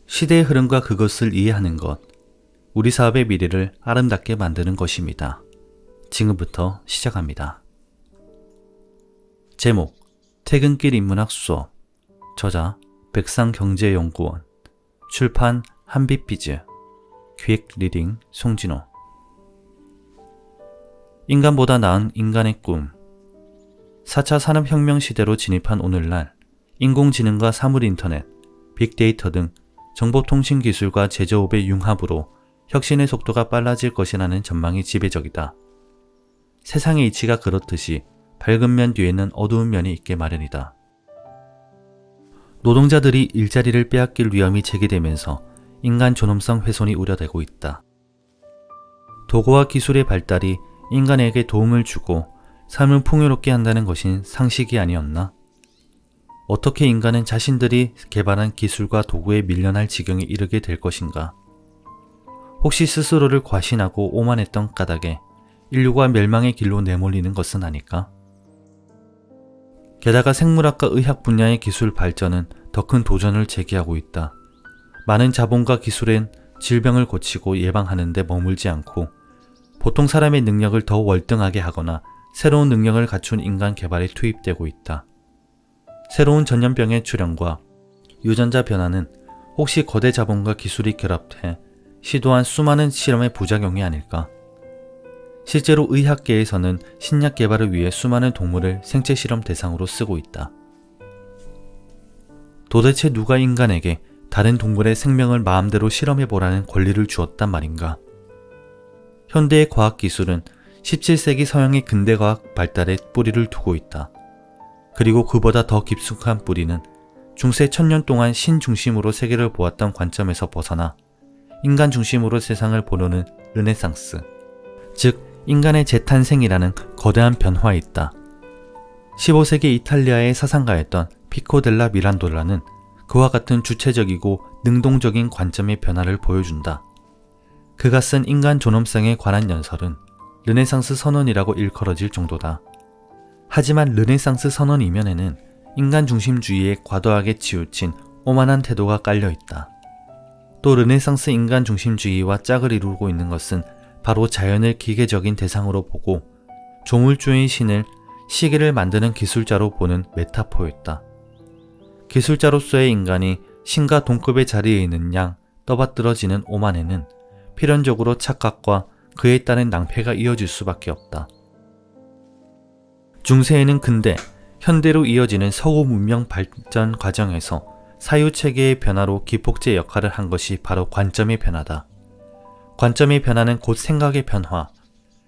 시대의 흐름과 그것을 이해하는 것, 우리 사업의 미래를 아름답게 만드는 것입니다. 지금부터 시작합니다. 제목, 퇴근길 인문학 수업, 저자 백상경제연구원, 출판 한빛비즈, 기획 리딩 송진호. 인간보다 나은 인간의 꿈. 4차 산업혁명 시대로 진입한 오늘날 인공지능과 사물인터넷, 빅데이터 등 정보통신기술과 제조업의 융합으로 혁신의 속도가 빨라질 것이라는 전망이 지배적이다. 세상의 이치가 그렇듯이 밝은 면 뒤에는 어두운 면이 있게 마련이다. 노동자들이 일자리를 빼앗길 위험이 제기되면서 인간 존엄성 훼손이 우려되고 있다. 도구와 기술의 발달이 인간에게 도움을 주고 삶을 풍요롭게 한다는 것인 상식이 아니었나? 어떻게 인간은 자신들이 개발한 기술과 도구에 밀려날 지경에 이르게 될 것인가? 혹시 스스로를 과신하고 오만했던 까닭에 인류가 멸망의 길로 내몰리는 것은 아닐까? 게다가 생물학과 의학 분야의 기술 발전은 더 큰 도전을 제기하고 있다. 많은 자본과 기술은 질병을 고치고 예방하는 데 머물지 않고 보통 사람의 능력을 더 월등하게 하거나 새로운 능력을 갖춘 인간 개발에 투입되고 있다. 새로운 전염병의 출현과 유전자 변화는 혹시 거대 자본과 기술이 결합해 시도한 수많은 실험의 부작용이 아닐까? 실제로 의학계에서는 신약 개발을 위해 수많은 동물을 생체 실험 대상으로 쓰고 있다. 도대체 누가 인간에게 다른 동물의 생명을 마음대로 실험해보라는 권리를 주었단 말인가? 현대의 과학기술은 17세기 서양의 근대과학 발달에 뿌리를 두고 있다. 그리고 그보다 더 깊숙한 뿌리는 중세 1000년 동안 신 중심으로 세계를 보았던 관점에서 벗어나 인간 중심으로 세상을 보려는 르네상스, 즉 인간의 재탄생이라는 거대한 변화에 있다. 15세기 이탈리아의 사상가였던 피코 델라 미란돌라는 그와 같은 주체적이고 능동적인 관점의 변화를 보여준다. 그가 쓴 인간 존엄성에 관한 연설은 르네상스 선언이라고 일컬어질 정도다. 하지만 르네상스 선언 이면에는 인간 중심주의에 과도하게 치우친 오만한 태도가 깔려있다. 또 르네상스 인간 중심주의와 짝을 이루고 있는 것은 바로 자연을 기계적인 대상으로 보고 조물주의 신을 시계를 만드는 기술자로 보는 메타포였다. 기술자로서의 인간이 신과 동급의 자리에 있는 양 떠받들어지는 오만에는 필연적으로 착각과 그에 따른 낭패가 이어질 수밖에 없다. 중세에는 근대, 현대로 이어지는 서구 문명 발전 과정에서 사유체계의 변화로 기폭제 역할을 한 것이 바로 관점의 변화다. 관점의 변화는 곧 생각의 변화,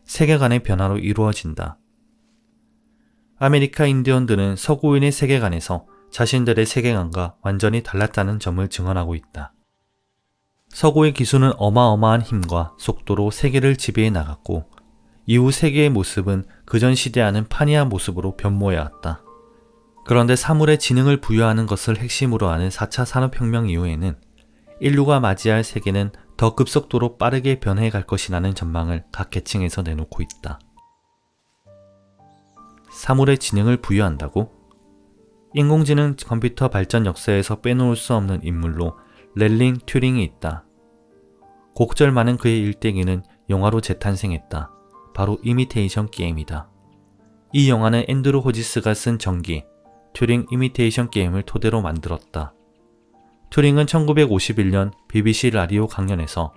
세계관의 변화로 이루어진다. 아메리카 인디언들은 서구인의 세계관에서 자신들의 세계관과 완전히 달랐다는 점을 증언하고 있다. 서구의 기술은 어마어마한 힘과 속도로 세계를 지배해 나갔고 이후 세계의 모습은 그전 시대와는 판이한 모습으로 변모해왔다. 그런데 사물에 지능을 부여하는 것을 핵심으로 하는 4차 산업혁명 이후에는 인류가 맞이할 세계는 더 급속도로 빠르게 변해갈 것이라는 전망을 각 계층에서 내놓고 있다. 사물에 지능을 부여한다고? 인공지능 컴퓨터 발전 역사에서 빼놓을 수 없는 인물로 렐링 튜링이 있다. 곡절 많은 그의 일대기는 영화로 재탄생했다. 바로 이미테이션 게임이다. 이 영화는 앤드루 호지스가 쓴 전기, 튜링 이미테이션 게임을 토대로 만들었다. 튜링은 1951년 BBC 라디오 강연에서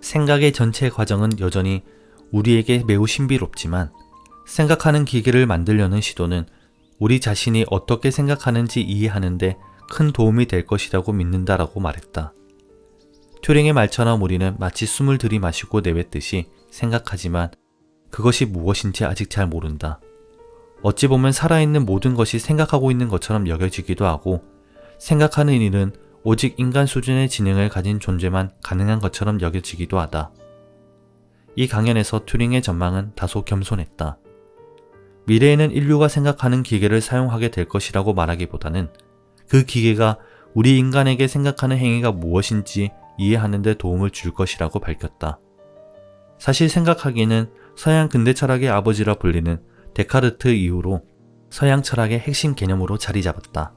생각의 전체 과정은 여전히 우리에게 매우 신비롭지만 생각하는 기계를 만들려는 시도는 우리 자신이 어떻게 생각하는지 이해하는데 큰 도움이 될 것이라고 믿는다라고 말했다. 튜링의 말처럼 우리는 마치 숨을 들이마시고 내뱉듯이 생각하지만 그것이 무엇인지 아직 잘 모른다. 어찌 보면 살아있는 모든 것이 생각하고 있는 것처럼 여겨지기도 하고 생각하는 일은 오직 인간 수준의 지능을 가진 존재만 가능한 것처럼 여겨지기도 하다. 이 강연에서 튜링의 전망은 다소 겸손했다. 미래에는 인류가 생각하는 기계를 사용하게 될 것이라고 말하기보다는 그 기계가 우리 인간에게 생각하는 행위가 무엇인지 이해하는 데 도움을 줄 것이라고 밝혔다. 사실 생각하기는 서양 근대 철학의 아버지라 불리는 데카르트 이후로 서양 철학의 핵심 개념으로 자리 잡았다.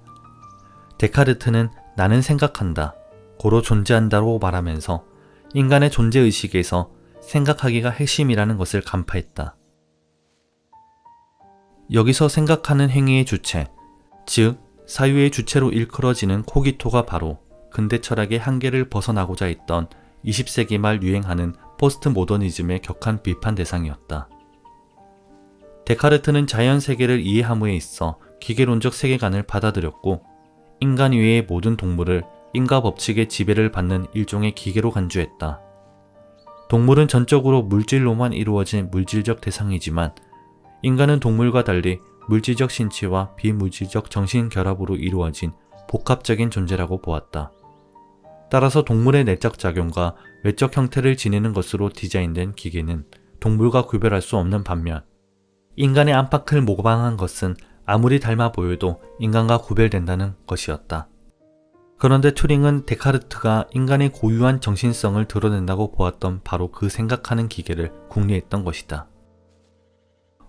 데카르트는 나는 생각한다, 고로 존재한다고 말하면서 인간의 존재의식에서 생각하기가 핵심이라는 것을 간파했다. 여기서 생각하는 행위의 주체, 즉 사유의 주체로 일컬어지는 코기토가 바로 근대 철학의 한계를 벗어나고자 했던 20세기 말 유행하는 포스트 모더니즘의 격한 비판 대상이었다. 데카르트는 자연 세계를 이해함에 있어 기계론적 세계관을 받아들였고 인간 이외의 모든 동물을 인과 법칙의 지배를 받는 일종의 기계로 간주했다. 동물은 전적으로 물질로만 이루어진 물질적 대상이지만 인간은 동물과 달리 물질적 신체와 비물질적 정신 결합으로 이루어진 복합적인 존재라고 보았다. 따라서 동물의 내적 작용과 외적 형태를 지니는 것으로 디자인된 기계는 동물과 구별할 수 없는 반면 인간의 안팎을 모방한 것은 아무리 닮아 보여도 인간과 구별된다는 것이었다. 그런데 튜링은 데카르트가 인간의 고유한 정신성을 드러낸다고 보았던 바로 그 생각하는 기계를 궁리했던 것이다.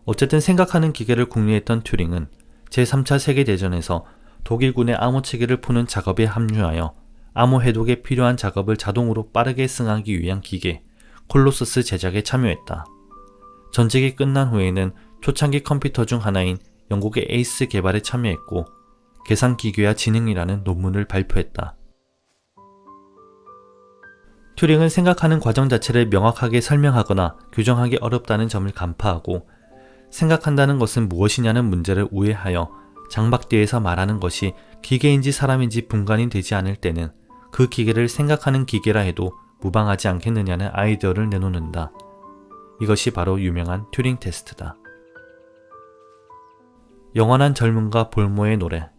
어쨌든 생각하는 기계를 궁리했던 튜링은 제3차 세계대전에서 독일군의 암호 체계를 푸는 작업에 합류하여 암호 해독에 필요한 작업을 자동으로 빠르게 승하기 위한 기계 콜로서스 제작에 참여했다. 전쟁이 끝난 후에는 초창기 컴퓨터 중 하나인 영국의 에이스 개발에 참여했고 계산기계와 지능이라는 논문을 발표했다. 튜링은 생각하는 과정 자체를 명확하게 설명하거나 규정하기 어렵다는 점을 간파하고 생각한다는 것은 무엇이냐는 문제를 우회하여 장박대에서 말하는 것이 기계인지 사람인지 분간이 되지 않을 때는 그 기계를 생각하는 기계라 해도 무방하지 않겠느냐는 아이디어를 내놓는다. 이것이 바로 유명한 튜링 테스트다. 영원한 젊음과 볼모의 노래.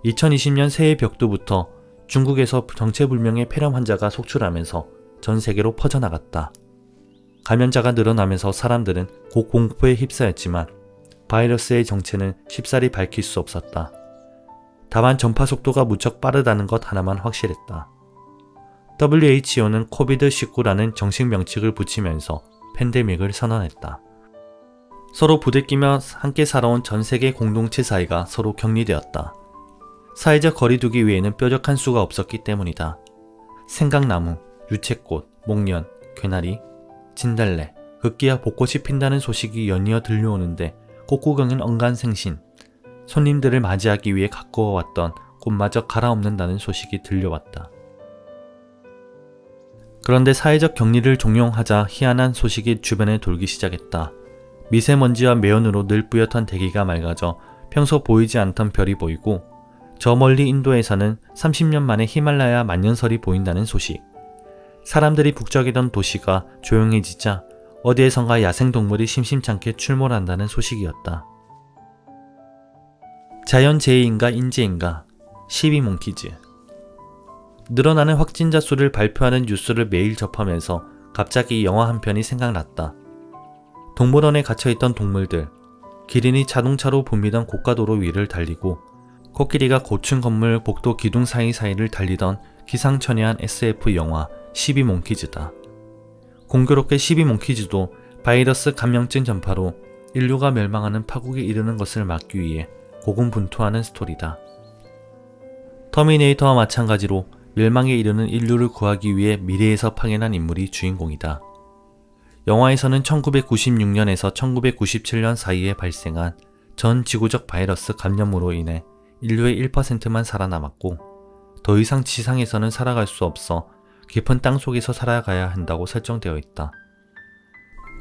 2020년 새해 벽두부터 중국에서 정체불명의 폐렴 환자가 속출하면서 전 세계로 퍼져나갔다. 감염자가 늘어나면서 사람들은 곧 공포에 휩싸였지만 바이러스의 정체는 쉽사리 밝힐 수 없었다. 다만 전파 속도가 무척 빠르다는 것 하나만 확실했다. WHO는 코비드19라는 정식 명칭을 붙이면서 팬데믹을 선언했다. 서로 부대끼며 함께 살아온 전 세계 공동체 사이가 서로 격리되었다. 사회적 거리두기 외에는 뾰족한 수가 없었기 때문이다. 생강나무, 유채꽃, 목련, 괴나리, 진달래, 급기야 벚꽃이 핀다는 소식이 연이어 들려오는데 꽃구경은 언간생신, 손님들을 맞이하기 위해 가꾸어왔던 꽃마저 갈아엎는다는 소식이 들려왔다. 그런데 사회적 격리를 종용하자 희한한 소식이 주변에 돌기 시작했다. 미세먼지와 매연으로 늘 뿌옇던 대기가 맑아져 평소 보이지 않던 별이 보이고 저 멀리 인도에서는 30년 만에 히말라야 만년설이 보인다는 소식. 사람들이 북적이던 도시가 조용해지자 어디에선가 야생동물이 심심찮게 출몰한다는 소식이었다. 자연재해인가 인재인가 12몽키즈. 늘어나는 확진자 수를 발표하는 뉴스를 매일 접하면서 갑자기 영화 한 편이 생각났다. 동물원에 갇혀있던 동물들, 기린이 자동차로 붐비던 고가도로 위를 달리고 코끼리가 고층 건물 복도 기둥 사이사이를 달리던 기상천외한 SF 영화 12몽키즈다. 공교롭게 12몽키즈도 바이러스 감염증 전파로 인류가 멸망하는 파국에 이르는 것을 막기 위해 고군분투하는 스토리다. 터미네이터와 마찬가지로 멸망에 이르는 인류를 구하기 위해 미래에서 파견한 인물이 주인공이다. 영화에서는 1996년에서 1997년 사이에 발생한 전 지구적 바이러스 감염으로 인해 인류의 1%만 살아남았고 더 이상 지상에서는 살아갈 수 없어 깊은 땅속에서 살아가야 한다고 설정되어 있다.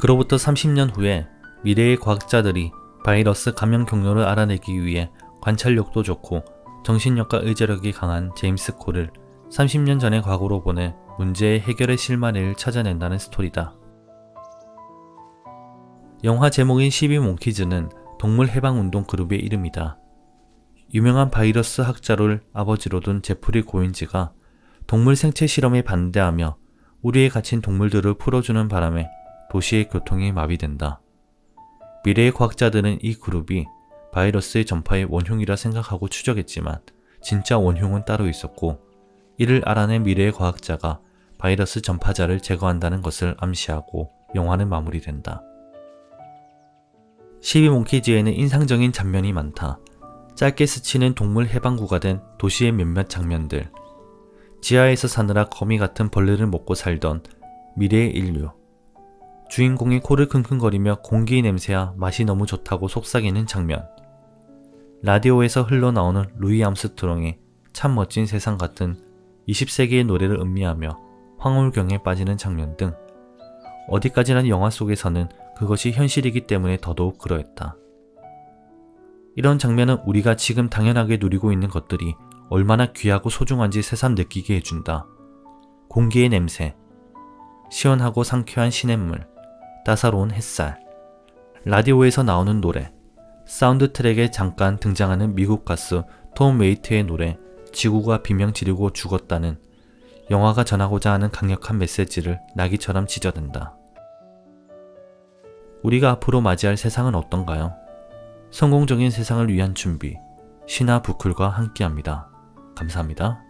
그로부터 30년 후에 미래의 과학자들이 바이러스 감염 경로를 알아내기 위해 관찰력도 좋고 정신력과 의지력이 강한 제임스 콜을 30년 전의 과거로 보내 문제의 해결의 실마리를 찾아낸다는 스토리다. 영화 제목인 12몽키즈는 동물해방운동 그룹의 이름이다. 유명한 바이러스 학자를 아버지로 둔 제프리 고인즈가 동물 생체 실험에 반대하며 우리에 갇힌 동물들을 풀어주는 바람에 도시의 교통이 마비된다. 미래의 과학자들은 이 그룹이 바이러스의 전파의 원흉이라 생각하고 추적했지만 진짜 원흉은 따로 있었고 이를 알아낸 미래의 과학자가 바이러스 전파자를 제거한다는 것을 암시하고 영화는 마무리된다. 12몽키즈에는 인상적인 장면이 많다. 짧게 스치는 동물 해방구가 된 도시의 몇몇 장면들, 지하에서 사느라 거미 같은 벌레를 먹고 살던 미래의 인류, 주인공이 코를 킁킁거리며 공기 냄새야 맛이 너무 좋다고 속삭이는 장면, 라디오에서 흘러나오는 루이 암스트롱의 참 멋진 세상 같은 20세기의 노래를 음미하며 황홀경에 빠지는 장면 등 어디까지나 영화 속에서는 그것이 현실이기 때문에 더더욱 그러했다. 이런 장면은 우리가 지금 당연하게 누리고 있는 것들이 얼마나 귀하고 소중한지 새삼 느끼게 해준다. 공기의 냄새, 시원하고 상쾌한 시냇물, 따사로운 햇살, 라디오에서 나오는 노래, 사운드 트랙에 잠깐 등장하는 미국 가수 톰 웨이트의 노래 지구가 비명 지르고 죽었다는 영화가 전하고자 하는 강력한 메시지를 나기처럼 찢어댄다. 우리가 앞으로 맞이할 세상은 어떤가요? 성공적인 세상을 위한 준비, 신화 부클과 함께합니다. 감사합니다.